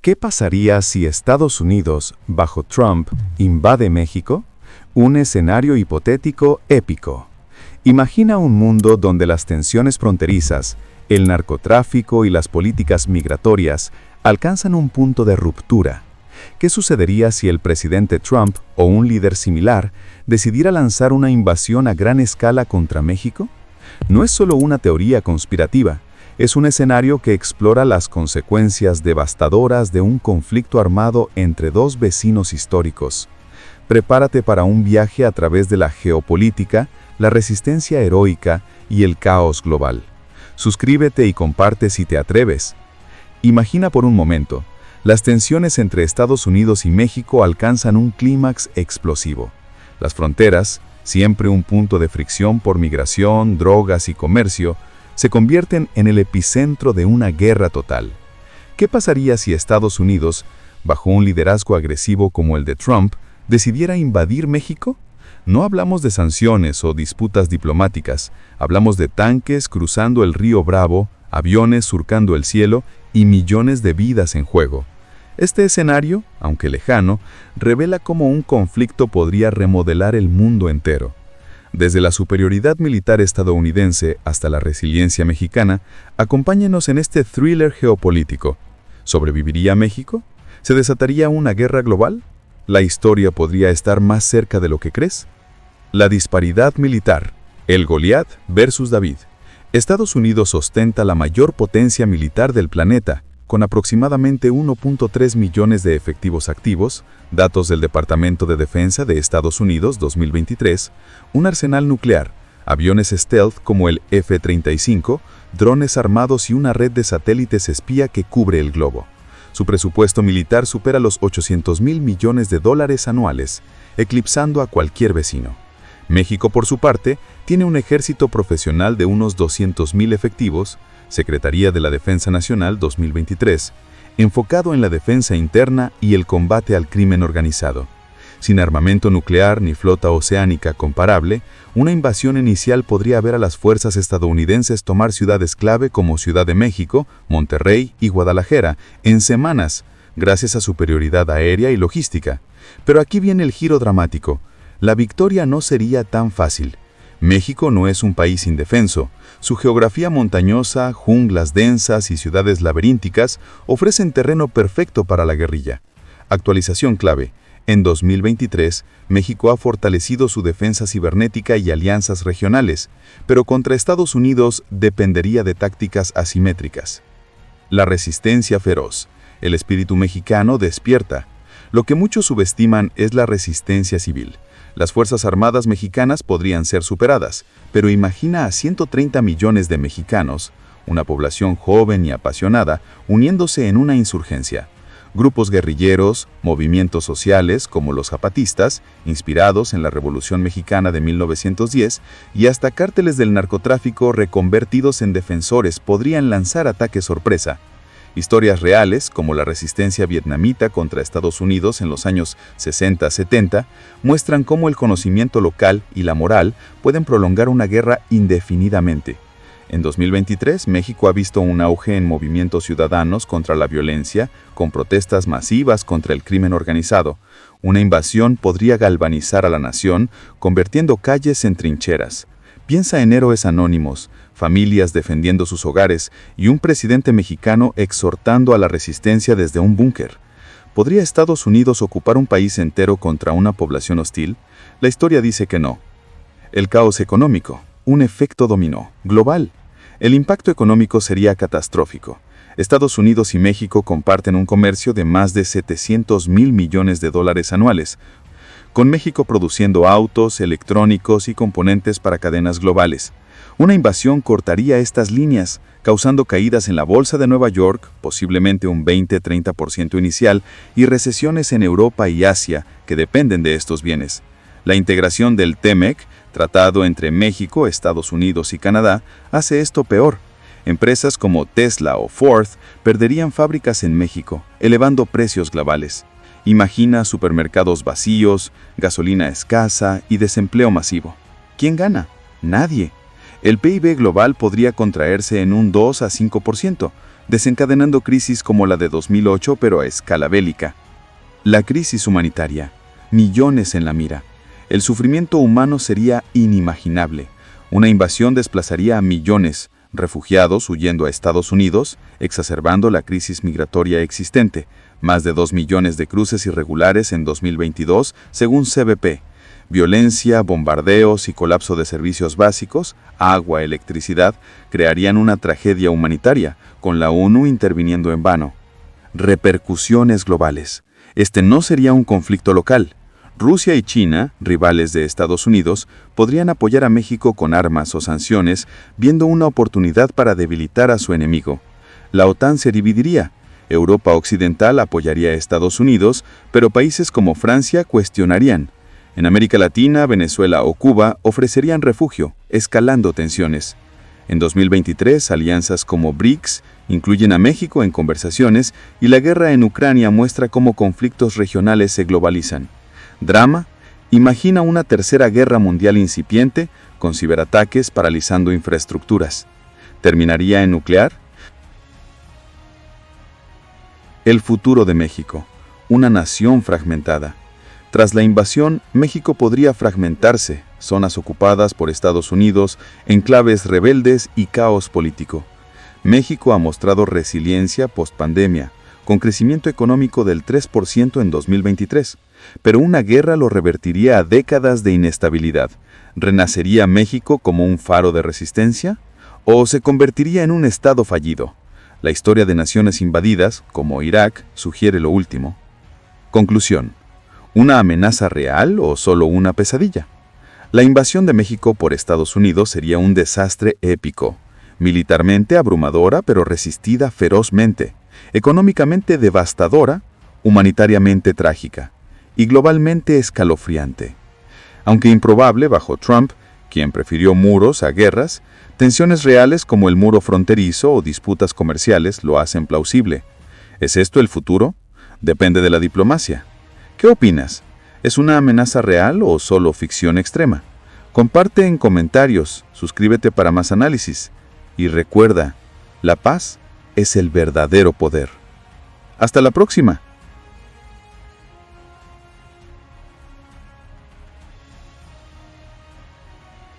¿Qué pasaría si Estados Unidos, bajo Trump, invade México? Un escenario hipotético épico. Imagina un mundo donde las tensiones fronterizas, el narcotráfico y las políticas migratorias alcanzan un punto de ruptura. ¿Qué sucedería si el presidente Trump o un líder similar decidiera lanzar una invasión a gran escala contra México? No es solo una teoría conspirativa, es un escenario que explora las consecuencias devastadoras de un conflicto armado entre dos vecinos históricos. Prepárate para un viaje a través de la geopolítica, la resistencia heroica y el caos global. Suscríbete y comparte si te atreves. Imagina por un momento, las tensiones entre Estados Unidos y México alcanzan un clímax explosivo. Las fronteras, siempre un punto de fricción por migración, drogas y comercio, se convierten en el epicentro de una guerra total. ¿Qué pasaría si Estados Unidos, bajo un liderazgo agresivo como el de Trump, decidiera invadir México? No hablamos de sanciones o disputas diplomáticas, hablamos de tanques cruzando el río Bravo, aviones surcando el cielo y millones de vidas en juego. Este escenario, aunque lejano, revela cómo un conflicto podría remodelar el mundo entero. Desde la superioridad militar estadounidense hasta la resiliencia mexicana, acompáñenos en este thriller geopolítico. ¿Sobreviviría México? ¿Se desataría una guerra global? ¿La historia podría estar más cerca de lo que crees? La disparidad militar. El Goliat versus David. Estados Unidos ostenta la mayor potencia militar del planeta, con aproximadamente 1.3 millones de efectivos activos, datos del Departamento de Defensa de Estados Unidos 2023, un arsenal nuclear, aviones stealth como el F-35, drones armados y una red de satélites espía que cubre el globo. Su presupuesto militar supera los $800 mil millones anuales, eclipsando a cualquier vecino. México, por su parte, tiene un ejército profesional de unos 200.000 efectivos, Secretaría de la Defensa Nacional 2023, enfocado en la defensa interna y el combate al crimen organizado. Sin armamento nuclear ni flota oceánica comparable, una invasión inicial podría ver a las fuerzas estadounidenses tomar ciudades clave como Ciudad de México, Monterrey y Guadalajara en semanas, gracias a superioridad aérea y logística. Pero aquí viene el giro dramático. La victoria no sería tan fácil. México no es un país indefenso. Su geografía montañosa, junglas densas y ciudades laberínticas ofrecen terreno perfecto para la guerrilla. Actualización clave. En 2023, México ha fortalecido su defensa cibernética y alianzas regionales, pero contra Estados Unidos dependería de tácticas asimétricas. La resistencia feroz. El espíritu mexicano despierta. Lo que muchos subestiman es la resistencia civil. Las Fuerzas Armadas mexicanas podrían ser superadas, pero imagina a 130 millones de mexicanos, una población joven y apasionada, uniéndose en una insurgencia. Grupos guerrilleros, movimientos sociales como los zapatistas, inspirados en la Revolución Mexicana de 1910, y hasta cárteles del narcotráfico reconvertidos en defensores podrían lanzar ataques sorpresa. Historias reales, como la resistencia vietnamita contra Estados Unidos en los años 60-70, muestran cómo el conocimiento local y la moral pueden prolongar una guerra indefinidamente. En 2023, México ha visto un auge en movimientos ciudadanos contra la violencia, con protestas masivas contra el crimen organizado. Una invasión podría galvanizar a la nación, convirtiendo calles en trincheras. Piensa en héroes anónimos, familias defendiendo sus hogares y un presidente mexicano exhortando a la resistencia desde un búnker. ¿Podría Estados Unidos ocupar un país entero contra una población hostil? La historia dice que no. El caos económico, un efecto dominó, global. El impacto económico sería catastrófico. Estados Unidos y México comparten un comercio de más de $700 mil millones anuales, con México produciendo autos, electrónicos y componentes para cadenas globales. Una invasión cortaría estas líneas, causando caídas en la Bolsa de Nueva York, posiblemente un 20-30% inicial, y recesiones en Europa y Asia, que dependen de estos bienes. La integración del TEMEC, tratado entre México, Estados Unidos y Canadá, hace esto peor. Empresas como Tesla o Ford perderían fábricas en México, elevando precios globales. Imagina supermercados vacíos, gasolina escasa y desempleo masivo. ¿Quién gana? Nadie. El PIB global podría contraerse en un 2 a 5%, desencadenando crisis como la de 2008 pero a escala bélica. La crisis humanitaria, millones en la mira. El sufrimiento humano sería inimaginable. Una invasión desplazaría a millones, refugiados huyendo a Estados Unidos, exacerbando la crisis migratoria existente. Más de 2 millones de cruces irregulares en 2022, según CBP. Violencia, bombardeos y colapso de servicios básicos, agua, electricidad, crearían una tragedia humanitaria, con la ONU interviniendo en vano. Repercusiones globales. Este no sería un conflicto local. Rusia y China, rivales de Estados Unidos, podrían apoyar a México con armas o sanciones, viendo una oportunidad para debilitar a su enemigo. La OTAN se dividiría. Europa Occidental apoyaría a Estados Unidos, pero países como Francia cuestionarían. En América Latina, Venezuela o Cuba ofrecerían refugio, escalando tensiones. En 2023, alianzas como BRICS incluyen a México en conversaciones y la guerra en Ucrania muestra cómo conflictos regionales se globalizan. Drama, imagina una tercera guerra mundial incipiente, con ciberataques paralizando infraestructuras. ¿Terminaría en nuclear? El futuro de México, una nación fragmentada. Tras la invasión, México podría fragmentarse, zonas ocupadas por Estados Unidos, enclaves rebeldes y caos político. México ha mostrado resiliencia post-pandemia, con crecimiento económico del 3% en 2023, pero una guerra lo revertiría a décadas de inestabilidad. ¿Renacería México como un faro de resistencia? ¿O se convertiría en un estado fallido? La historia de naciones invadidas, como Irak, sugiere lo último. Conclusión. ¿Una amenaza real o solo una pesadilla? La invasión de México por Estados Unidos sería un desastre épico, militarmente abrumadora pero resistida ferozmente, económicamente devastadora, humanitariamente trágica y globalmente escalofriante. Aunque improbable bajo Trump, quien prefirió muros a guerras, tensiones reales como el muro fronterizo o disputas comerciales lo hacen plausible. ¿Es esto el futuro? Depende de la diplomacia. ¿Qué opinas? ¿Es una amenaza real o solo ficción extrema? Comparte en comentarios, suscríbete para más análisis. Y recuerda, la paz es el verdadero poder. Hasta la próxima.